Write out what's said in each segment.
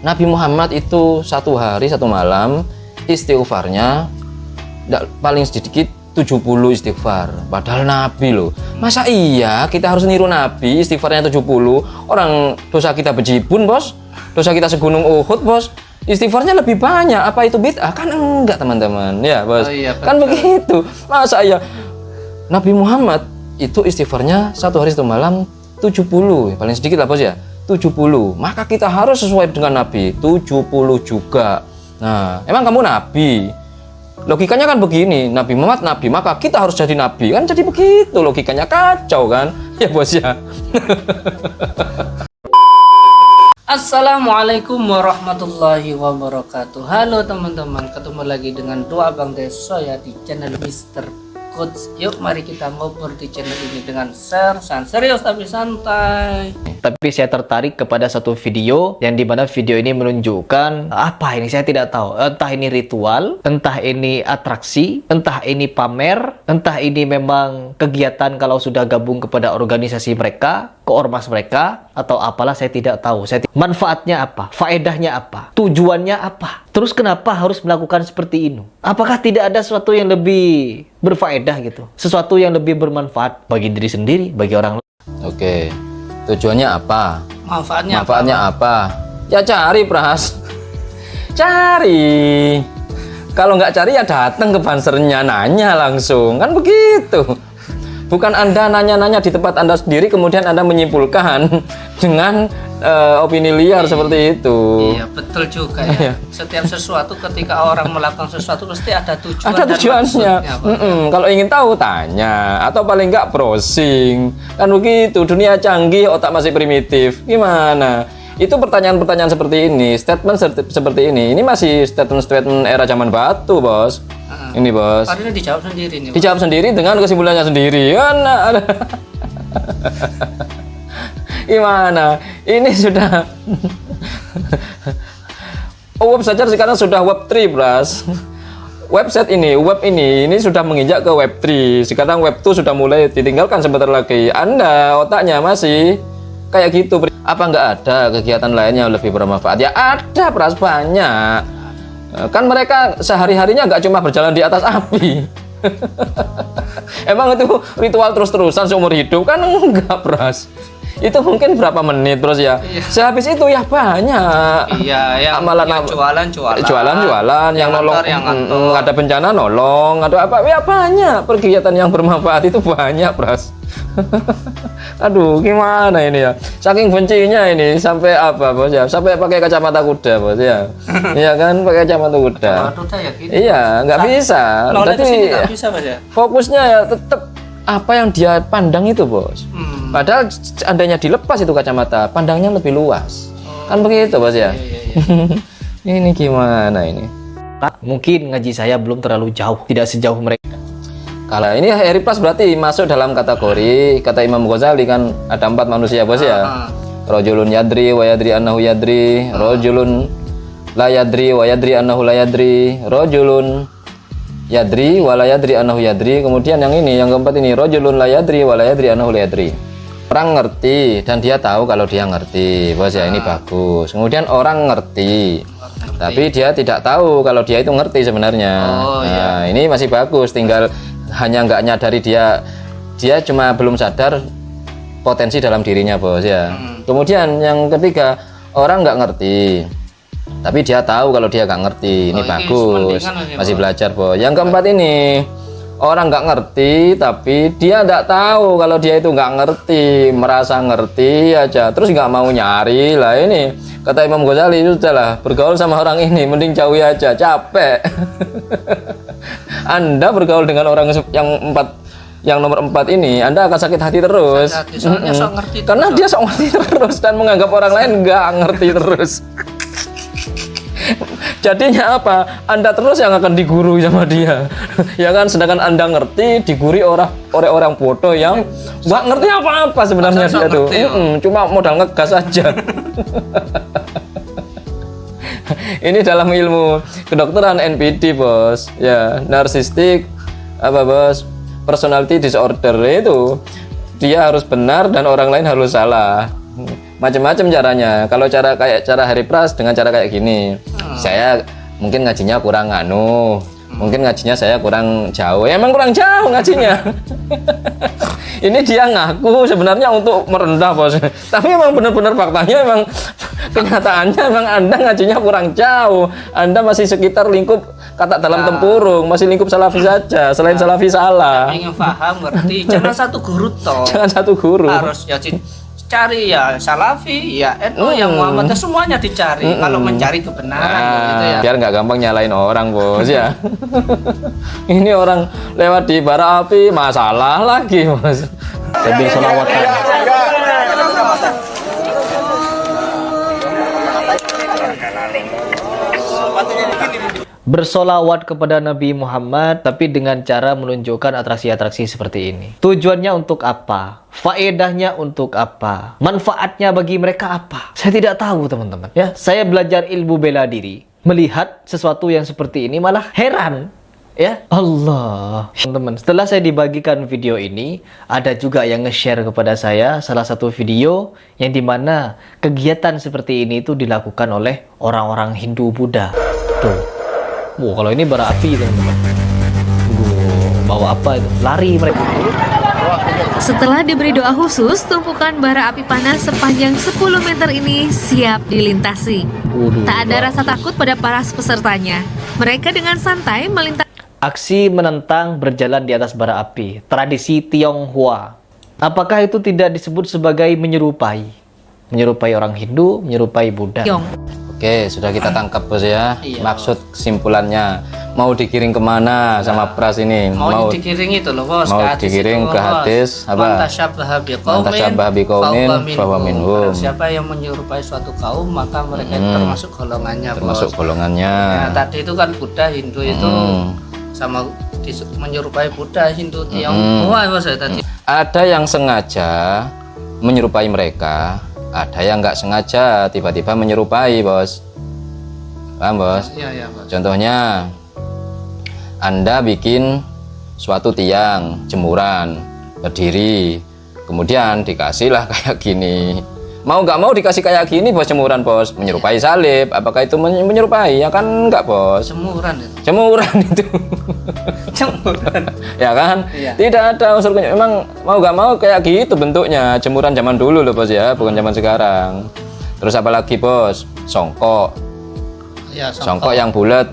Nabi Muhammad itu 1 hari 1 malam istighfarnya paling sedikit 70 istighfar. Padahal Nabi loh. Masa iya kita harus niru Nabi istighfarnya 70? Orang dosa kita bejibun, Bos. Dosa kita segunung Uhud, Bos. Istighfarnya lebih banyak. Apa itu bid'ah? Kan enggak, teman-teman. Ya, Bos. Oh, iya, kan begitu. Masa iya Nabi Muhammad itu istighfarnya 1 hari 1 malam 70. Paling sedikit lah, Bos ya. 70. Maka kita harus sesuai dengan Nabi. 70 juga. Nah, emang kamu Nabi? Logikanya kan begini, Nabi Muhammad Nabi, maka kita harus jadi Nabi. Kan jadi begitu logikanya, kacau kan? Ya, Bos ya. Assalamualaikum warahmatullahi wabarakatuh. Halo teman-teman, ketemu lagi dengan Doa Bang Desoya di channel Mr. Coach. Yuk mari kita ngobrol di channel ini dengan share serius tapi santai. Tapi saya tertarik kepada satu video yang dimana video ini menunjukkan apa ini, saya tidak tahu, entah ini ritual, entah ini atraksi, entah ini pamer, entah ini memang kegiatan kalau sudah gabung kepada organisasi mereka, ke ormas mereka, atau apalah saya tidak tahu. Manfaatnya apa? Faedahnya apa? Tujuannya apa? Terus kenapa harus melakukan seperti ini? Apakah tidak ada sesuatu yang lebih berfaedah gitu? Sesuatu yang lebih bermanfaat bagi diri sendiri, bagi orang lain? Oke. Tujuannya apa? Manfaatnya apa? Ya cari, Pras. Cari. Kalau nggak cari ya datang ke bansernya, nanya langsung. Kan begitu. Bukan Anda nanya-nanya di tempat Anda sendiri, kemudian Anda menyimpulkan dengan opini liar seperti itu. Iya, betul juga ya. Setiap sesuatu ketika orang melakukan sesuatu pasti ada tujuan. Ada tujuannya. Kalau ingin tahu tanya, atau paling nggak browsing. Kan begitu, dunia canggih, otak masih primitif. Gimana? Itu pertanyaan-pertanyaan seperti ini, statement seperti ini. Ini masih statement-statement era zaman batu, Bos. Ini, Bos. Hari ini dijawab sendiri nih. Dijawab sendiri dengan kesimpulannya sendiri. Kan ada. Gimana? Ini sudah web saja sekarang sudah web 3, Bras. Website ini, web ini sudah menginjak ke web 3. Sekarang web 2 sudah mulai ditinggalkan sebentar lagi. Anda otaknya masih kayak gitu. Apa nggak ada kegiatan lainnya lebih bermanfaat? Ya ada, Bras, banyak. Kan mereka sehari-harinya nggak cuma berjalan di atas api. Emang itu ritual terus-terusan seumur hidup? Kan enggak, Bras. Itu mungkin berapa menit, Bros ya. Sehabis itu ya banyak. Iya, yang jualan, yang nolong, ada bencana nolong, ada apa? Ya banyak kegiatan yang bermanfaat itu banyak, Bros. Aduh, gimana ini ya? Saking bencinya ini sampai apa, Bos ya? Sampai pakai kacamata kuda, Bos ya. Iya kan, pakai kacamata kuda. Iya, nggak bisa. Berarti fokusnya ya tetap apa yang dia pandang itu, Bos. Padahal seandainya dilepas itu kacamata, pandangnya lebih luas. Kan begitu, Bos ya. Ini gimana ini? Mungkin ngaji saya belum terlalu jauh, tidak sejauh mereka. Kalau ini Harry Plus berarti masuk dalam kategori kata Imam Ghazali kan ada 4 manusia, Bos ya. Rajulun yadri wa yadri annahu yadri, rajulun la yadri wa yadri annahu la yadri, rajulun yadri wa la yadri annahu yadri. Kemudian yang ini, yang keempat ini, rajulun la yadri wa la yadri annahu la yadri. Orang ngerti dan dia tahu kalau dia ngerti, Bos ya. Ini bagus. Kemudian orang ngerti tapi dia tidak tahu kalau dia itu ngerti sebenarnya. Nah, ini masih bagus, tinggal hanya nggak nyadari dia cuma belum sadar potensi dalam dirinya, Bos ya. Kemudian yang ketiga, orang nggak ngerti tapi dia tahu kalau dia nggak ngerti. Ini bagus, masih belajar, Bos. Yang keempat ini, orang nggak ngerti tapi dia nggak tahu kalau dia itu nggak ngerti, merasa ngerti aja terus nggak mau nyari. Lah ini kata Imam Ghazali, sudahlah bergaul sama orang ini mending jauhi aja, capek. Anda bergaul dengan orang yang nomor 4 ini, Anda akan sakit hati terus. Karena dia sok ngerti terus dan menganggap orang lain nggak ngerti terus. Jadinya apa? Anda terus yang akan digurui sama dia. Ya kan, sedangkan Anda ngerti digurui oleh orang bodoh yang nggak ngerti apa-apa sebenarnya dia tuh. Cuma modal ngegas aja. Ini dalam ilmu kedokteran NPD, Bos. Ya, narcissistic apa, Bos? Personality disorder itu dia harus benar dan orang lain harus salah. macam-macam caranya. Kalau cara Hari Pras dengan cara kayak gini, saya mungkin ngajinya kurang mungkin ngajinya saya kurang jauh. Emang kurang jauh ngajinya. Ini dia ngaku sebenarnya untuk merendah, Bos. Tapi emang benar-benar faktanya, emang kenyataannya emang Anda ngajinya kurang jauh. Anda masih sekitar lingkup kata dalam tempurung, masih lingkup salafi saja. Selain salafi salah. Ingin paham berarti jangan satu guru toh. Jangan satu guru. Harus ya cari ya salafi, ya NU, yang Muhammad, semuanya dicari. Kalau mencari kebenaran gitu ya. Biar nggak gampang nyalain orang, Bos ya. Ini orang lewat di bara api masalah lagi, Bos. Lebih solawatan. Bersolawat kepada Nabi Muhammad tapi dengan cara menunjukkan atraksi-atraksi seperti ini. Tujuannya untuk apa? Faedahnya untuk apa? Manfaatnya bagi mereka apa? Saya tidak tahu, teman-teman. Ya, saya belajar ilmu bela diri. Melihat sesuatu yang seperti ini malah heran. Ya, Allah. Teman-teman, setelah saya dibagikan video ini, ada juga yang nge-share kepada saya salah satu video yang dimana kegiatan seperti ini itu dilakukan oleh orang-orang Hindu Buddha. Tuh. Wow, kalau ini bara api, teman-teman. Bawa apa itu? Lari mereka. Setelah diberi doa khusus, tumpukan bara api panas sepanjang 10 meter ini siap dilintasi. Tak ada rasa takut pada para pesertanya. Mereka dengan santai melintasi. Aksi menentang berjalan di atas bara api, tradisi Tionghoa. Apakah itu tidak disebut sebagai menyerupai? Menyerupai orang Hindu, menyerupai Buddha. Oke, sudah kita tangkap, Bos ya. Iya. Maksud kesimpulannya, mau dikiring kemana sama Pras ini? Mau dikiring itu loh, Bos. Mau dikiring ke hadis apa? Mantasyabbaha biqaumin fahuwa minhum. Siapa yang menyerupai suatu kaum, maka mereka termasuk golongannya, Bos. Termasuk golongannya. Nah, tadi itu kan Buddha, Hindu itu sama menyerupai Buddha, Hindu, Tionghoa, Bos ya tadi. Ada yang sengaja menyerupai mereka, ada yang nggak sengaja tiba-tiba menyerupai, Bos. Paham, Bos? Iya, Bos. Contohnya, Anda bikin suatu tiang jemuran berdiri, kemudian dikasihlah kayak gini. Mau nggak mau dikasih kayak gini, Bos, jemuran, Bos. Menyerupai salib, apakah itu menyerupai? Ya kan nggak, Bos. Jemuran itu. Jemuran itu. Jemuran. Ya kan? Iya. Tidak ada unsur memang mau nggak mau kayak gitu bentuknya. Jemuran zaman dulu loh, Bos ya, bukan zaman sekarang. Terus apalagi, Bos? Songkok. Ya, Songkok yang bulat.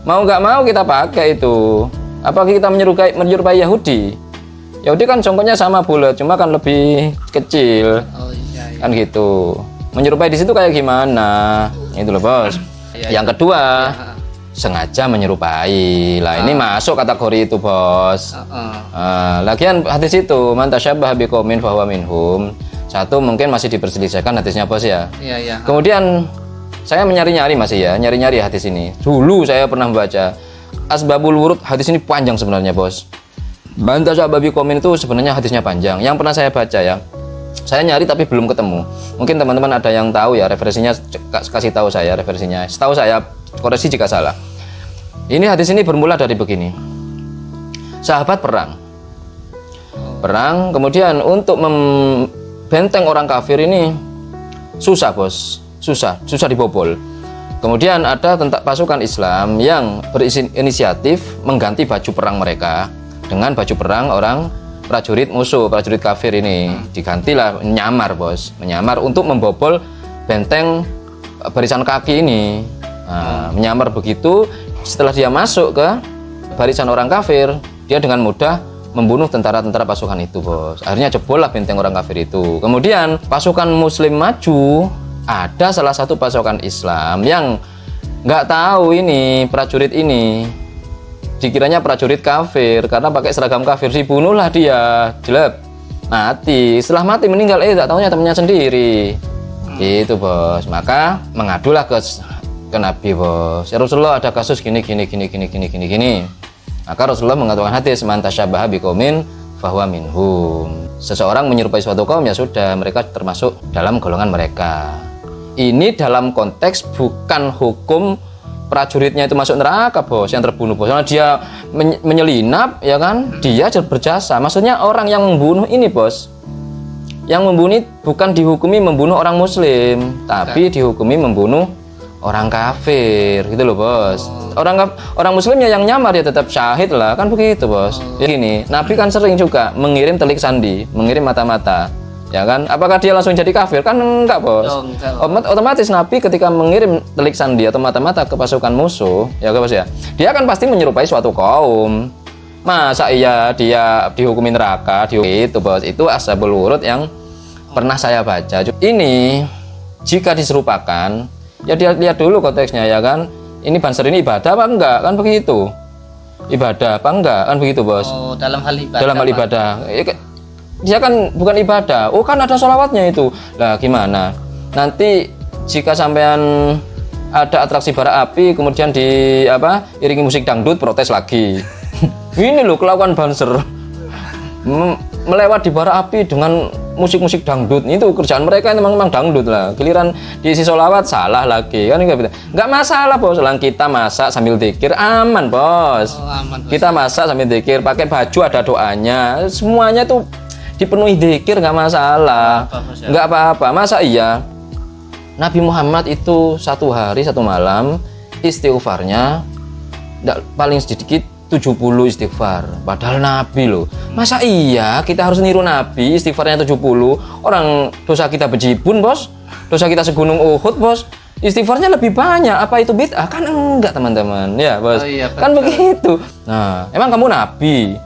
Mau nggak mau kita pakai itu. Apakah kita menyerupai Yahudi? Yahudi kan songkoknya sama bulat, cuma kan lebih kecil. Oh iya. Kan gitu. Menyerupai di situ kayak gimana? Itu loh, Bos. Iya, Yang kedua, sengaja menyerupai. Lah ini masuk kategori itu, Bos. Lagian hadis itu, man tasyabbaha biqaumin fahuwa minhum. Satu mungkin masih diperselisihkan hadisnya, Bos ya. Iya. Kemudian saya nyari-nyari hadis ini. Dulu saya pernah membaca Asbabul Wurud, hadis ini panjang sebenarnya, Bos. Man tasyabbaha biqaumin itu sebenarnya hadisnya panjang. Yang pernah saya baca ya. Saya nyari tapi belum ketemu. Mungkin teman-teman ada yang tahu ya referensinya, kasih tahu saya referensinya. Setahu saya, koreksi jika salah. Ini hadis ini bermula dari begini. Sahabat perang, kemudian untuk membenteng orang kafir ini susah, Bos, susah dibobol. Kemudian ada pasukan Islam yang berinisiatif mengganti baju perang mereka dengan baju perang orang prajurit musuh, prajurit kafir ini. Digantilah, menyamar, Bos, menyamar untuk membobol benteng barisan kaki ini. Nah, menyamar begitu, setelah dia masuk ke barisan orang kafir, dia dengan mudah membunuh tentara-tentara pasukan itu, Bos. Akhirnya jebollah benteng orang kafir itu. Kemudian pasukan muslim maju, ada salah satu pasukan Islam yang nggak tahu ini prajurit ini, dikiranya prajurit kafir karena pakai seragam kafir, dibunuhlah dia, jelek, mati. Setelah mati meninggal, tak tahunya temannya sendiri. Gitu, Bos. Maka mengadulah ke Nabi, Bos. Ya Rasulullah, ada kasus gini. Maka Rasulullah mengatakan hadis, man tasyabbaha biqaumin fahuwa minhum. Seseorang menyerupai suatu kaum, ya sudah, mereka termasuk dalam golongan mereka. Ini dalam konteks bukan hukum prajuritnya itu masuk neraka, Bos, yang terbunuh, Bos. Karena dia menyelinap, ya kan? Dia berjasa. Maksudnya orang yang membunuh ini, Bos, yang membunuh bukan dihukumi membunuh orang muslim, tapi dihukumi membunuh orang kafir gitu loh bos. Orang muslimnya yang nyamar ya tetap syahid lah, kan begitu bos. Ya gini, Nabi kan sering juga mengirim telik sandi, mengirim mata-mata, ya kan? Apakah dia langsung jadi kafir? Kan enggak bos. Otomatis Nabi ketika mengirim telik sandi atau mata-mata ke pasukan musuh, ya bos ya, dia kan pasti menyerupai suatu kaum. Masa iya dia dihukumi neraka? Itu bos, itu ashabul wurud yang pernah saya baca. Ini jika diserupakan, ya dia lihat dulu konteksnya ya kan. Ini banser ini ibadah apa enggak? Kan begitu. Ibadah apa enggak? Kan begitu bos. Oh, dalam hal ibadah. Dalam hal ibadah. Dia kan bukan ibadah. Oh kan ada sholawatnya itu. Lah gimana? Nanti jika sampean ada atraksi bara api, kemudian iringi musik dangdut, protes lagi. Ini loh kelakuan banser, melewati bara api dengan musik-musik dangdut. Itu kerjaan mereka memang dangdut lah. Giliran diisi sholawat salah lagi kan nggak masalah bos. Lang kita masak sambil zikir aman bos. Aman, bos. Kita masak sambil zikir, pakai baju ada doanya, semuanya tuh dipenuhi zikir nggak masalah, nggak apa-apa. Masa iya Nabi Muhammad itu 1 hari 1 malam istighfarnya paling sedikit 70 istighfar, padahal Nabi loh. Masa iya kita harus niru Nabi istighfarnya 70? Orang dosa kita bejibun bos, dosa kita segunung Uhud bos, istighfarnya lebih banyak. Apa itu bid'ah? Kan enggak teman-teman, ya bos. Iya, kan begitu. Nah emang kamu Nabi,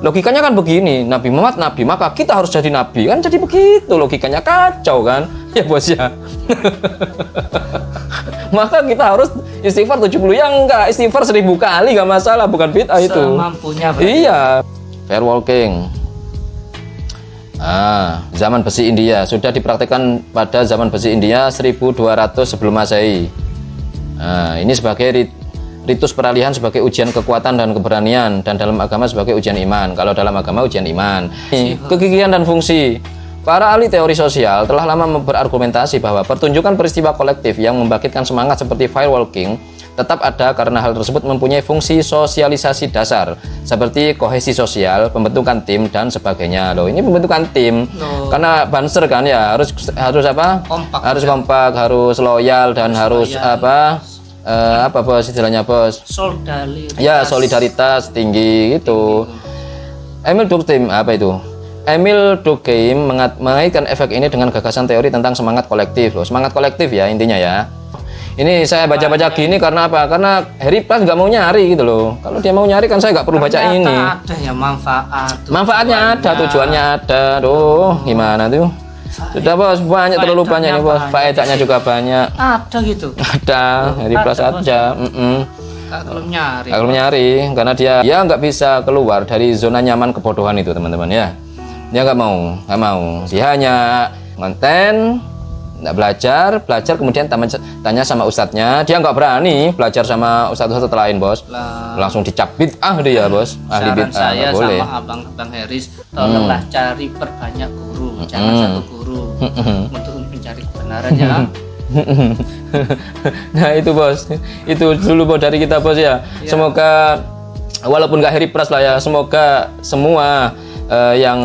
logikanya kan begini, Nabi Muhammad Nabi, maka kita harus jadi Nabi, kan jadi begitu logikanya. Kacau kan ya bos ya. Maka kita harus istighfar 70, ya enggak, istighfar 1000 kali gak masalah, bukan bid'ah itu. Semampunya berarti. Iya. Firewalking. Zaman besi India sudah dipraktikkan pada zaman besi India 1200 sebelum Masehi. Ini sebagai ritus peralihan sebagai ujian kekuatan dan keberanian, dan dalam agama sebagai ujian iman. Kalau dalam agama ujian iman. Kegigihan dan fungsi. Para ahli teori sosial telah lama berargumentasi bahwa pertunjukan peristiwa kolektif yang membangkitkan semangat seperti firewalking tetap ada karena hal tersebut mempunyai fungsi sosialisasi dasar seperti kohesi sosial, pembentukan tim dan sebagainya. Loh, ini pembentukan tim. Karena banser kan ya harus apa? Kompak, harus kompak, harus loyal dan harus apa bos istilahnya bos? Solidaritas. Ya, solidaritas tinggi gitu. Emil Durkheim apa itu? Emil Durkheim mengaitkan efek ini dengan gagasan teori tentang semangat kolektif. Loh, semangat kolektif ya intinya ya. Ini saya baca-baca gini karena apa? Karena Harry Pras nggak mau nyari gitu loh. Kalau dia mau nyari kan saya nggak perlu baca ini. Ada ya manfaat. Manfaatnya ada, tujuannya ada. Duh, gimana tuh? Sudah bos, banyak, terlalu banyak nih bos. Faedahnya juga banyak. Ada gitu. Ada, Harry Pras ada. Kalau nyari. Kalau nyari, karena dia nggak bisa keluar dari zona nyaman kebodohan itu teman-teman ya. Dia nggak mau. Dia hanya konten, nggak belajar kemudian tanya sama ustadznya. Dia nggak berani belajar sama ustadz-ustadz lain bos. Langsung dicap bid'ah dia bos. Ahli bid'ah. Saya boleh. sama abang Heris, tolonglah cari perbanyak guru, jangan satu guru untuk mencari kebenaran ya. Nah itu bos, itu dulu bos dari kita bos ya. Semoga walaupun nggak Harry Pras lah ya, semoga semua yang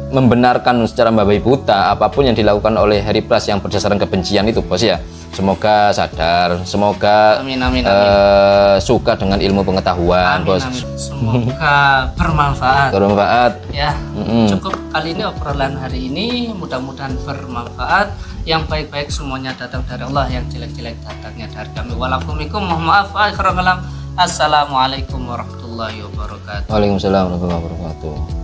membenarkan secara babi buta apapun yang dilakukan oleh Harry Pras yang berdasarkan kebencian itu bos ya, semoga sadar, semoga Amin. suka dengan ilmu pengetahuan bos. Amin. Semoga bermanfaat ya. Cukup kali ini obrolan hari ini, mudah-mudahan bermanfaat. Yang baik-baik semuanya datang dari Allah, yang jelek-jelek datangnya dari kami. Walaupunikum, mohon maaf, akhirul kalam. Assalamualaikum warahmatullahi wabarakatuh. Waalaikumsalam warahmatullahi wabarakatuh.